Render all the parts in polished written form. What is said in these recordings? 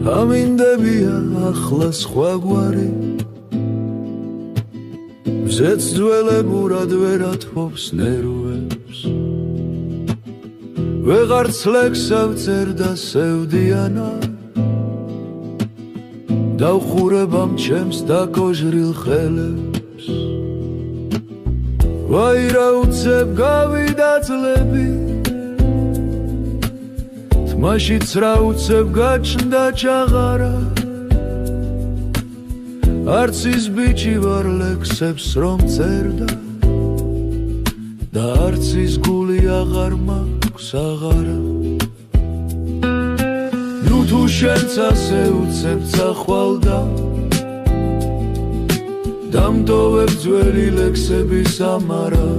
ამინდებია ახლა სხვაგვარი მზეც ძველებურად ვერ ათბობს ნერვებს ვეღარც ლექსავ წერ და სევდიანა დავხურებამ ჩემს დაკოჟრილ ხელებს ვაი რა უცებ გავიდა წლები თმაშიც რა უცებ გაჩნდა ჩაღარა არც ის ბიჭი ვარ ლექსებს რომ წერდა და არც ის გული აღარ მაქვს აღარა ნუ თუ შენც ასე უცებ წახვალდა დამტოვებ ძველი ლექსების ამარა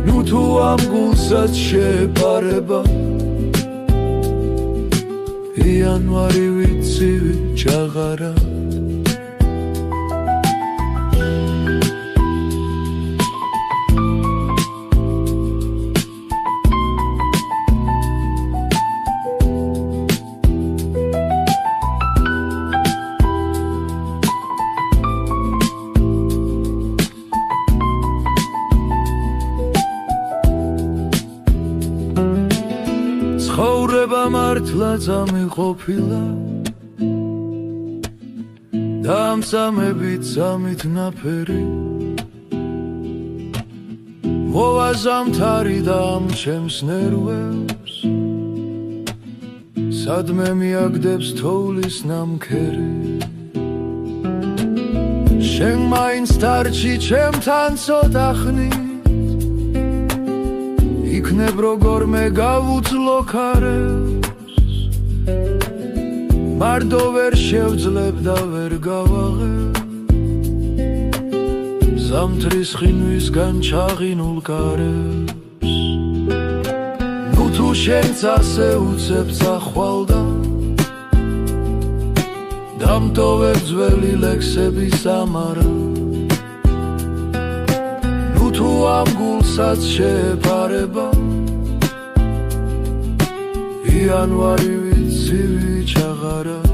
ნუ თუ ამ გულსაც შეეპარება იანვარი ვიცივი ჩაღარა ცხოვრება მართლა წამიყოფილა და ამ წამებით წამით ნაფერი მოვაზამთარი და ამ ჩემს ნერვებს სადმე მიაგდებს თოვლის ნამქერი შენ მაინც დარჩი ჩემთან ცოტა ხნით იქნებ როგორმე გავუძლო ქარებს მარტო ვერ შევძლებ და ვერ გავაღებ ზამთრის ხინვისგან ჩაღინულ კარებს ნუ თუ შენც ასე უცებ წახვალდა დამტოვებ ძველი ლექსების ამარა თუ ამ გულსაც შეეპარება იანვარი ვიცივი ჩაღარა